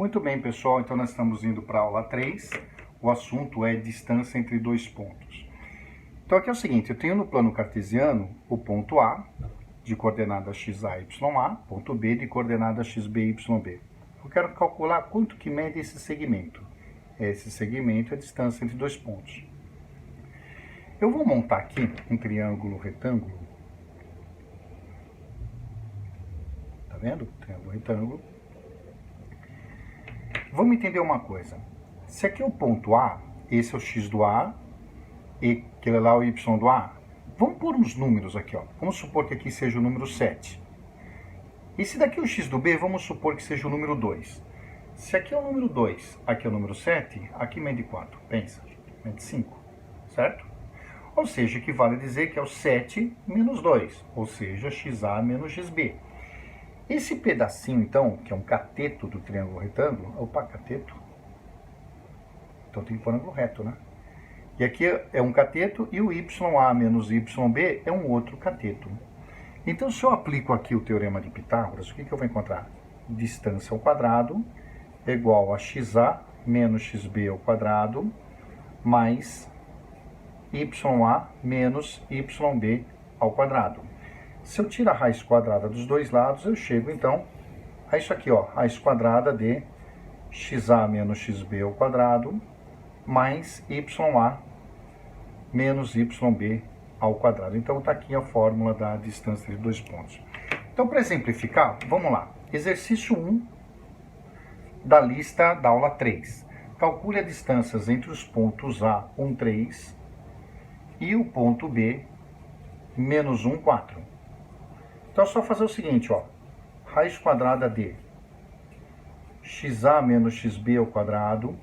Muito bem, pessoal, então nós estamos indo para a aula 3. O assunto é distância entre dois pontos. Então aqui é o seguinte, eu tenho no plano cartesiano o ponto A, de coordenada xa, ya, ponto B, de coordenada xb, yb. Eu quero calcular quanto que mede esse segmento. Esse segmento é a distância entre dois pontos. Eu vou montar aqui um triângulo retângulo. Tá vendo? Triângulo retângulo. Vamos entender uma coisa. Se aqui é o ponto A, esse é o x do A, e aquele lá é o y do A. Vamos pôr uns números aqui, ó. Vamos supor que aqui seja o número 7. E se daqui é o x do B, vamos supor que seja o número 2. Se aqui é o número 2, aqui é o número 7, aqui mede 4. Pensa, mede 5, certo? Ou seja, equivale a dizer que é o 7 menos 2, ou seja, xa menos xb. Esse pedacinho, então, que é um cateto do triângulo retângulo, opa, cateto, então tem que pôr ângulo reto, né? E aqui é um cateto e o ya menos yb é um outro cateto. Então, se eu aplico aqui o teorema de Pitágoras, o que eu vou encontrar? Distância ao quadrado é igual a xa menos xb ao quadrado mais ya menos yb ao quadrado. Se eu tiro a raiz quadrada dos dois lados, eu chego, então, a isso aqui, ó, raiz quadrada de xa menos xb ao quadrado mais ya menos yb ao quadrado. Então, está aqui a fórmula da distância de dois pontos. Então, para exemplificar, vamos lá. Exercício 1 da lista da aula 3. Calcule as distâncias entre os pontos A, 1, 3 e o ponto B, menos 1, 4. Então, é só fazer o seguinte, ó. Raiz quadrada de xa menos xb ao quadrado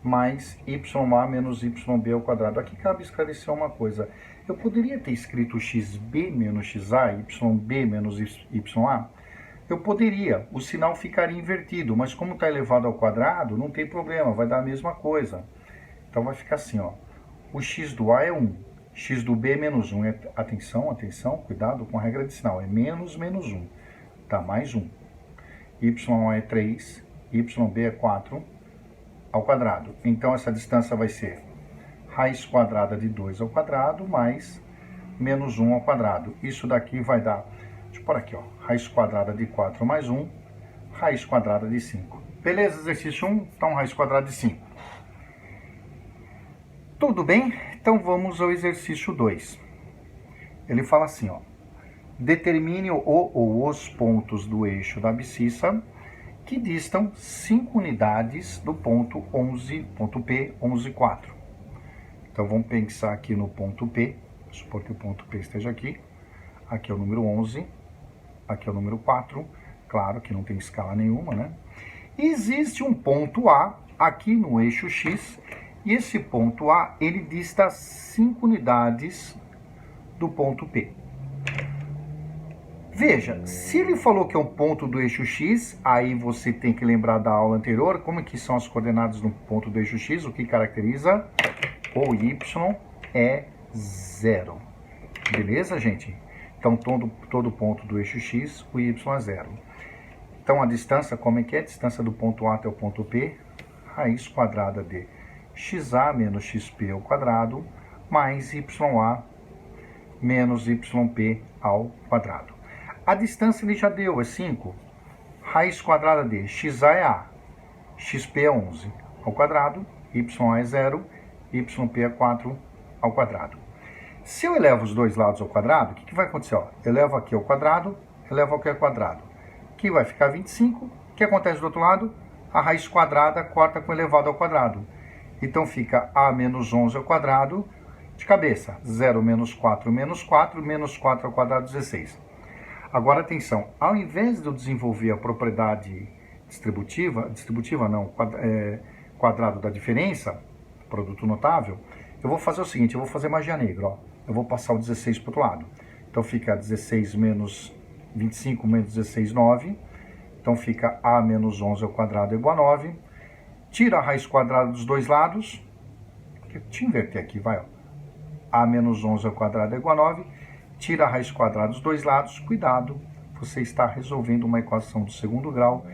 mais ya menos yb ao quadrado. Aqui cabe esclarecer uma coisa. Eu poderia ter escrito xb menos xa, yb menos ya? Eu poderia. O sinal ficaria invertido, mas como está elevado ao quadrado, não tem problema, vai dar a mesma coisa. Então, vai ficar assim, ó. O x do A é 1. X do B é menos 1. Atenção, atenção, cuidado com a regra de sinal. É menos 1. Tá, mais 1. Ya é 3, yb é 4 ao quadrado. Então, essa distância vai ser raiz quadrada de 2 ao quadrado mais menos 1 ao quadrado. Isso daqui vai dar, deixa eu pôr aqui, ó, raiz quadrada de 4 mais 1, raiz quadrada de 5. Beleza, exercício 1, então raiz quadrada de 5. Tudo bem? Então vamos ao exercício 2. Ele fala assim, ó. Determine o ou os pontos do eixo da abscissa que distam 5 unidades do ponto P, 11, 4. Então vamos pensar aqui no ponto P, supor que o ponto P esteja aqui. Aqui é o número 11, aqui é o número 4, claro que não tem escala nenhuma, né? E existe um ponto A aqui no eixo X. E esse ponto A, ele dista 5 unidades do ponto P. Veja, se ele falou que é um ponto do eixo X, aí você tem que lembrar da aula anterior, como é que são as coordenadas no ponto do eixo X, o que caracteriza o Y é 0. Beleza, gente? Então, todo ponto do eixo X, o Y é 0. Então, a distância, como é que é? A distância do ponto A até o ponto P, raiz quadrada de xa menos xp ao quadrado, mais ya menos yp ao quadrado. A distância ele já deu, é 5. Raiz quadrada de xa é A, xp é 11 ao quadrado, y é 0, yp é 4 ao quadrado. Se eu elevo os dois lados ao quadrado, o que vai acontecer? Ó, elevo aqui ao quadrado, elevo aqui ao quadrado. Aqui vai ficar 25. O que acontece do outro lado? A raiz quadrada corta com elevado ao quadrado. Então, fica A menos 11 ao quadrado, de cabeça, 0 menos 4 menos 4, menos 4 ao quadrado, 16. Agora, atenção, ao invés de eu desenvolver a propriedade distributiva não, quadrado da diferença, produto notável, eu vou fazer o seguinte, eu vou fazer magia negra, ó. Eu vou passar o 16 para o outro lado. Então, fica 16 menos 25 menos 16, 9. Então, fica A menos 11 ao quadrado igual a 9. Tira a raiz quadrada dos dois lados. Deixa eu inverter aqui, vai. Ó. A menos 11 ao quadrado é igual a 9. Tira a raiz quadrada dos dois lados. Cuidado, você está resolvendo uma equação do segundo grau.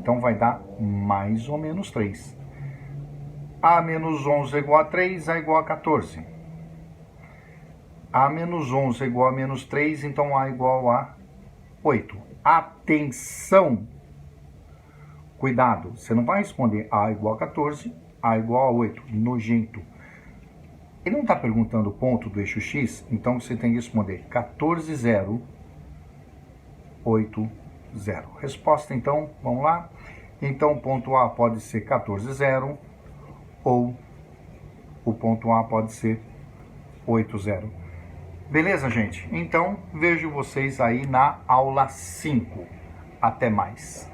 Então vai dar mais ou menos 3. A menos 11 é igual a 3, A é igual a 14. A menos 11 é igual a menos 3, então A é igual a 8. Atenção! Cuidado, você não vai responder A igual a 14, A igual a 8. Nojento. Ele não está perguntando o ponto do eixo X, então você tem que responder 14, 0, 8, 0. Resposta, então, vamos lá. Então, o ponto A pode ser 14, 0, ou o ponto A pode ser 8, 0. Beleza, gente? Então, vejo vocês aí na aula 5. Até mais.